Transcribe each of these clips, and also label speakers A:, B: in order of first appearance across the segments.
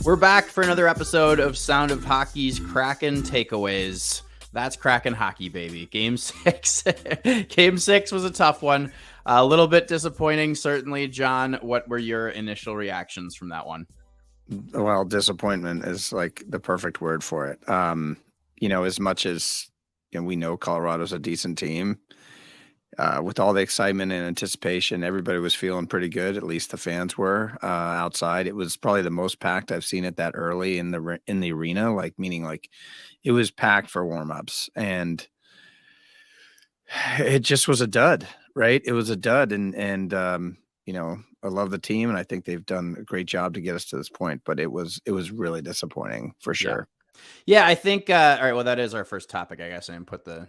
A: We're back for another episode of Sound of Hockey's Kraken Takeaways. That's Kraken hockey, baby. Game 6. Game 6 was a tough one. A little bit disappointing, certainly. John, what were your initial reactions from that one?
B: Well, disappointment is like the perfect word for it. As much as we know Colorado's a decent team, with all the excitement and anticipation, everybody was feeling pretty good. At least the fans were outside. It was probably the most packed I've seen it that early in the arena. Meaning it was packed for warmups, and it just was a dud. Right? It was a dud, and I love the team, and I think they've done a great job to get us to this point. But it was really disappointing for sure.
A: Yeah, I think. All right. Well, that is our first topic. I guess I didn't put the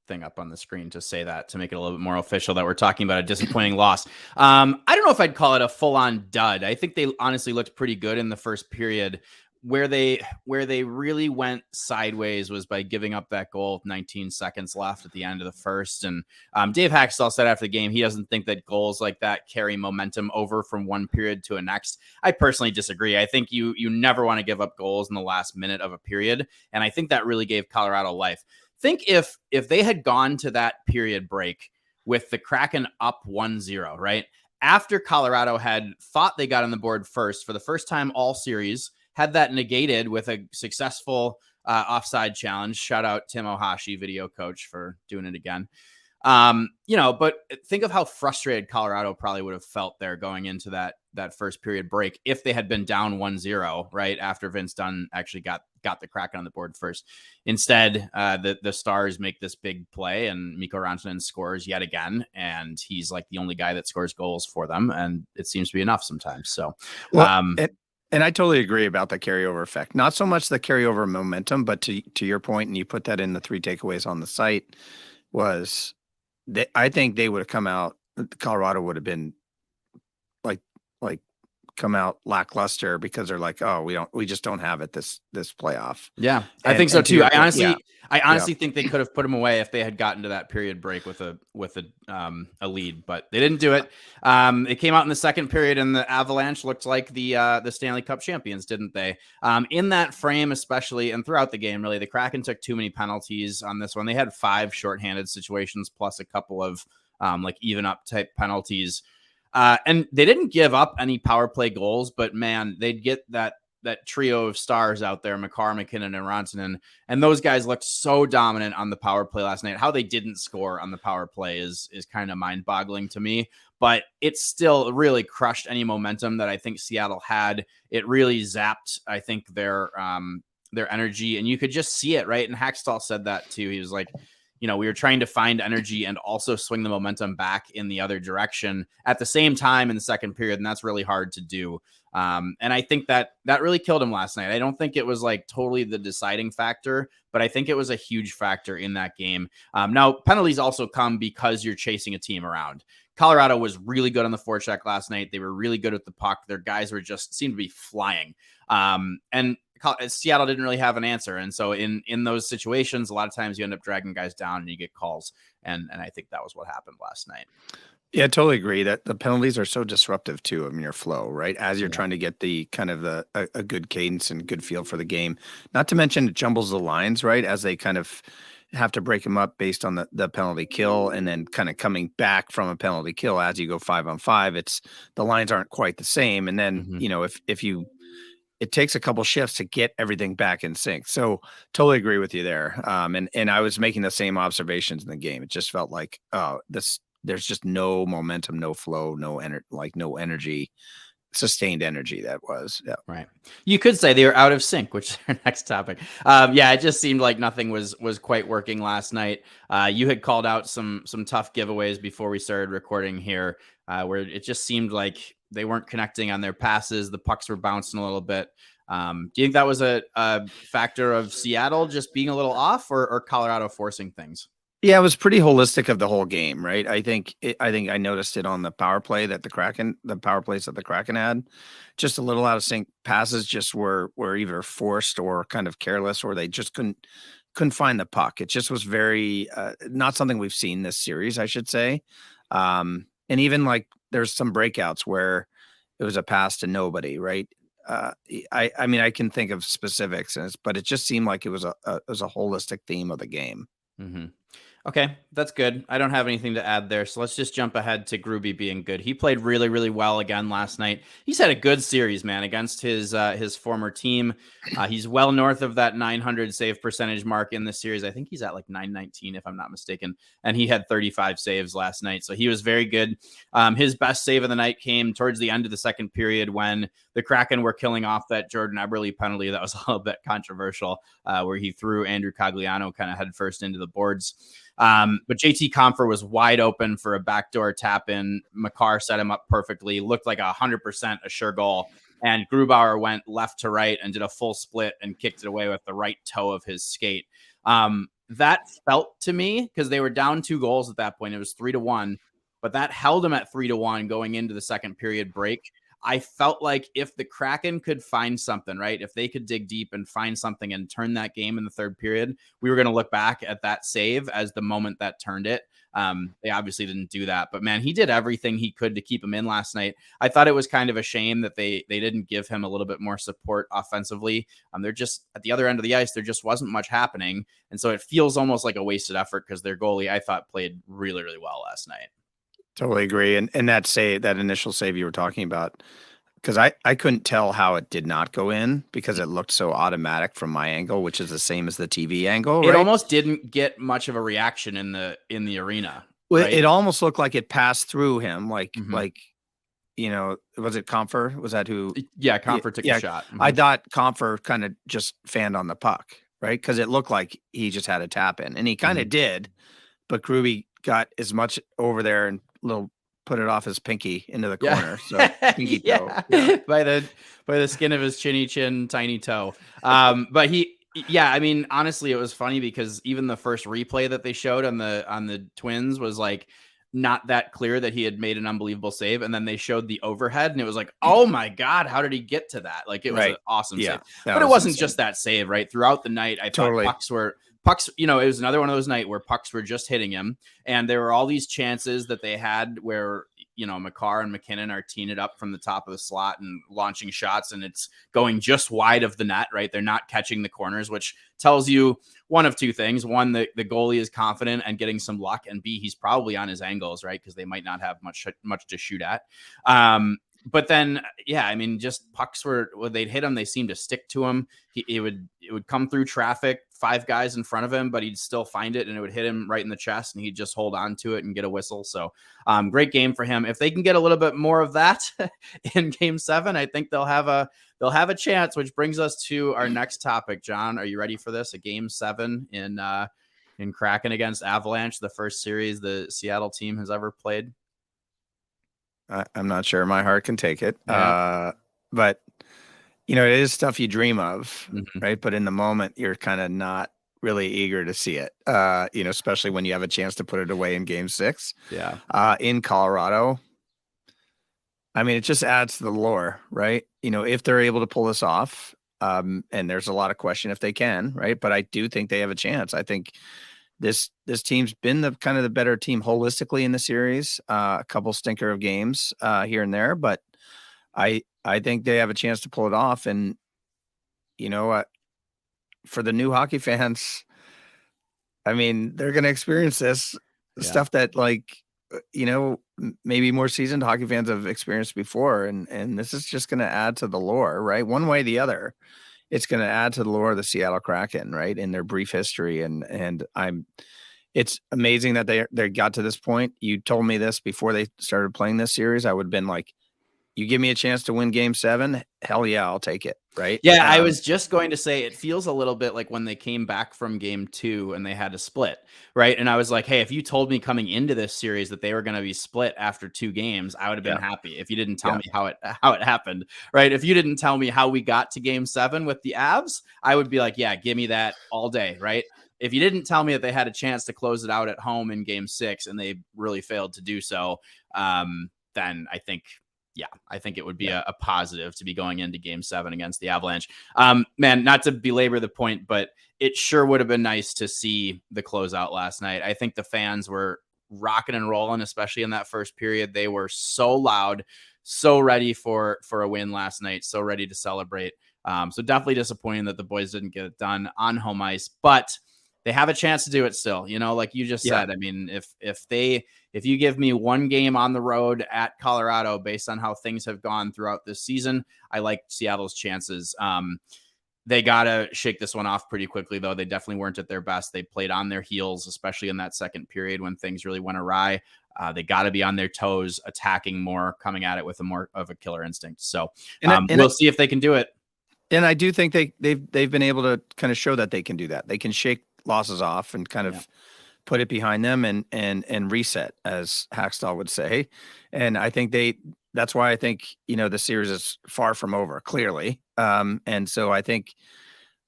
A: thing up on the screen to say that, to make it a little bit more official, that we're talking about a disappointing loss. I don't know if I'd call it a full-on dud. I think they honestly looked pretty good in the first period. Where they really went sideways was by giving up that goal with 19 seconds left at the end of the first. And Dave Haxtell said after the game he doesn't think that goals like that carry momentum over from one period to a next. I personally disagree. I think you never want to give up goals in the last minute of a period, and I think that really gave Colorado life. Think if they had gone to that period break with the Kraken up 1-0, right? After Colorado had thought they got on the board first for the first time all series, had that negated with a successful offside challenge. Shout out Tim Ohashi, video coach, for doing it again. But think of how frustrated Colorado probably would have felt there going into that first period break if they had been down 1-0 right after Vince Dunn actually got the Kraken on the board first. Instead, the Stars make this big play, and Mikko Rantanen scores yet again, and he's like the only guy that scores goals for them, and it seems to be enough sometimes. So,
B: and I totally agree about the carryover effect. Not so much the carryover momentum, but to your point, and you put that in the 3 takeaways on the site, was I think they would have come out. Colorado would have been like come out lackluster because they're like, oh, we just don't have it this playoff.
A: Yeah, I think so too. I honestly think they could have put them away if they had gotten to that period break with a lead, but they didn't do it. It came out in the second period, and the Avalanche looked like the Stanley Cup champions, didn't they? In that frame, especially, and throughout the game, really, the Kraken took too many penalties on this one. They had 5 shorthanded situations plus a couple of even up type penalties. And they didn't give up any power play goals, but man, they'd get that trio of stars out there, Makar, McKinnon, and Rantanen, and those guys looked so dominant on the power play last night. How they didn't score on the power play is kind of mind-boggling to me, but it still really crushed any momentum that I think Seattle had. It really zapped, I think, their energy, and you could just see it, right? And Haxtell said that too. He was like, we were trying to find energy and also swing the momentum back in the other direction at the same time in the second period. And that's really hard to do. And I think that really killed him last night. I don't think it was like totally the deciding factor, but I think it was a huge factor in that game. Now, penalties also come because you're chasing a team around. Colorado was really good on the forecheck last night. They were really good with the puck. Their guys seemed to be flying. And Seattle didn't really have an answer. And so in those situations, a lot of times you end up dragging guys down and you get calls. And I think that was what happened last night.
B: Yeah, I totally agree that the penalties are so disruptive too of your flow, right? As you're trying to get the kind of a good cadence and good feel for the game. Not to mention it jumbles the lines, right? As they kind of have to break them up based on the penalty kill, and then kind of coming back from a penalty kill as you go 5-on-5, it's the lines aren't quite the same. And then, it takes a couple shifts to get everything back in sync. So totally agree with you there. And I was making the same observations in the game. It just felt like, there's just no momentum, no flow, no energy, sustained energy. That was
A: right. You could say they were out of sync, which is our next topic. It just seemed like nothing was quite working last night. You had called out some tough giveaways before we started recording here, where it just seemed like they weren't connecting on their passes. The pucks were bouncing a little bit. Do you think that was a factor of Seattle just being a little off, or Colorado forcing things?
B: Yeah, it was pretty holistic of the whole game, right? I think I noticed it on the power plays that the Kraken had, just a little out of sync. Passes just were either forced or kind of careless, or they just couldn't find the puck. It just was very not something we've seen this series, I should say. And even like there's some breakouts where it was a pass to nobody, right? I mean, I can think of specifics, but it just seemed like it was a holistic theme of the game.
A: Mm-hmm. Okay, that's good. I don't have anything to add there. So let's just jump ahead to Grubi being good. He played really, really well again last night. He's had a good series, man, against his former team. He's well north of that 900 save percentage mark in the series. I think he's at like 919, if I'm not mistaken. And he had 35 saves last night. So he was very good. His best save of the night came towards the end of the second period when the Kraken were killing off that Jordan Eberle penalty that was a little bit controversial, where he threw Andrew Cogliano kind of headfirst into the boards. But JT Compher was wide open for a backdoor tap in. Makar set him up perfectly, looked like 100% a sure goal. And Grubauer went left to right and did a full split and kicked it away with the right toe of his skate. That felt to me, because they were down 2 goals at that point. It was 3-1, but that held them at 3-1 going into the second period break. I felt like if the Kraken could find something, right, if they could dig deep and find something and turn that game in the third period, we were going to look back at that save as the moment that turned it. They obviously didn't do that, but man, he did everything he could to keep him in last night. I thought it was kind of a shame that they didn't give him a little bit more support offensively. They're just at the other end of the ice. There just wasn't much happening. And so it feels almost like a wasted effort because their goalie, I thought, played really, really well last night.
B: Totally agree. And that initial save you were talking about, because I couldn't tell how it did not go in because it looked so automatic from my angle, which is the same as the TV angle. Right?
A: It almost didn't get much of a reaction in the arena.
B: Well,
A: right?
B: It almost looked like it passed through him, like was it Compher? Was that who?
A: Yeah, Compher took a shot.
B: Mm-hmm. I thought Compher kind of just fanned on the puck, right? Because it looked like he just had a tap in, and he kind of did, but Grubi got as much over there and put it off his pinky into the corner. So pinky toe. Yeah.
A: by the skin of his chinny chin, tiny toe. But I mean, honestly, it was funny because even the first replay that they showed on the Twins was like not that clear that he had made an unbelievable save. And then they showed the overhead and it was like, oh my God, how did he get to that? Like it was an awesome save. But it wasn't just that save, right? Throughout the night, I thought pucks, it was another one of those nights where pucks were just hitting him. And there were all these chances that they had where, Makar and McKinnon are teeing it up from the top of the slot and launching shots, and it's going just wide of the net, right? They're not catching the corners, which tells you one of two things. One, the goalie is confident and getting some luck, and B, he's probably on his angles, right? Because they might not have much to shoot at. But then, I mean, just pucks when they'd hit him, they seemed to stick to him. It would come through traffic, 5 guys in front of him, but he'd still find it and it would hit him right in the chest and he'd just hold on to it and get a whistle. So great game for him. If they can get a little bit more of that in game 7, I think they'll have a chance, which brings us to our next topic. John, are you ready for this? A game 7 in Kraken against Avalanche, the first series the Seattle team has ever played.
B: I'm not sure my heart can take it.
A: Yeah.
B: But it is stuff you dream of, right? But in the moment, you're kind of not really eager to see it, especially when you have a chance to put it away in game 6.
A: Yeah.
B: In Colorado. I mean, it just adds to the lore, right? If they're able to pull this off, and there's a lot of question if they can, right? But I do think they have a chance. I think this team's been the kind of the better team holistically in the series. A couple stinker of games here and there, but I think they have a chance to pull it off. And for the new hockey fans, I mean, they're going to experience this stuff that maybe more seasoned hockey fans have experienced before. And this is just going to add to the lore, right? One way or the other. It's going to add to the lore of the Seattle Kraken, right, in their brief history. And it's amazing that they got to this point. You told me this before they started playing this series. I would have been like, you give me a chance to win game 7. Hell yeah, I'll take it. Right.
A: Yeah. I was just going to say, it feels a little bit like when they came back from game 2 and they had to split. Right. And I was like, hey, if you told me coming into this series that they were going to be split after 2 games, I would have been happy. If you didn't tell me how it happened. Right. If you didn't tell me how we got to game 7 with the Avs, I would be like, yeah, give me that all day. Right. If you didn't tell me that they had a chance to close it out at home in game 6 and they really failed to do so, then I think it would be a positive to be going into game 7 against the Avalanche. Man, not to belabor the point, but it sure would have been nice to see the closeout last night. I think the fans were rocking and rolling, especially in that first period. They were so loud, so ready for a win last night, so ready to celebrate. So definitely disappointing that the boys didn't get it done on home ice, but they have a chance to do it still. Like you just said, I mean, if you give me one game on the road at Colorado, based on how things have gone throughout this season, I like Seattle's chances. They got to shake this one off pretty quickly, though. They definitely weren't at their best. They played on their heels, especially in that second period when things really went awry. They got to be on their toes, attacking more, coming at it with more of a killer instinct. So we'll see if they can do it.
B: And I do think they've been able to kind of show that they can do that. They can shake losses off and kind of put it behind them and reset, as Hackstall would say. And I think that's why I think, the series is far from over, clearly. And so I think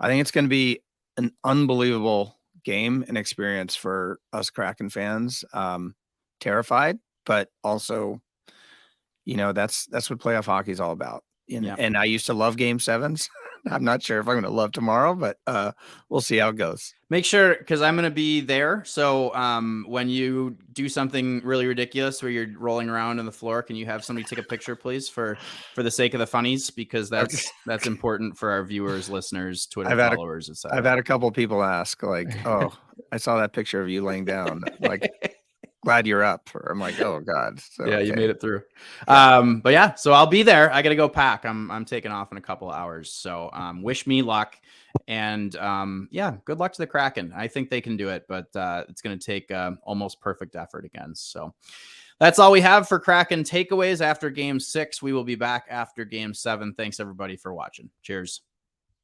B: it's going to be an unbelievable game and experience for us Kraken fans. Terrified, but also, that's what playoff hockey is all about. And I used to love game sevens. I'm not sure if I'm going to love tomorrow, but we'll see how it goes.
A: Make sure, because I'm going to be there. So when you do something really ridiculous where you're rolling around on the floor, can you have somebody take a picture, please, for the sake of the funnies? Because that's important for our viewers, listeners, Twitter followers, etc.
B: I've had a couple of people ask, like, "Oh, I saw that picture of you laying down. Like, glad you're up." Or I'm like, "Oh God." So,
A: yeah, you made it through. But yeah, so I'll be there. I got to go pack. I'm taking off in a couple of hours. So wish me luck. And good luck to the Kraken. I think they can do it, but it's going to take almost perfect effort again. So that's all we have for Kraken takeaways after game 6. We will be back after game 7. Thanks everybody for watching. Cheers.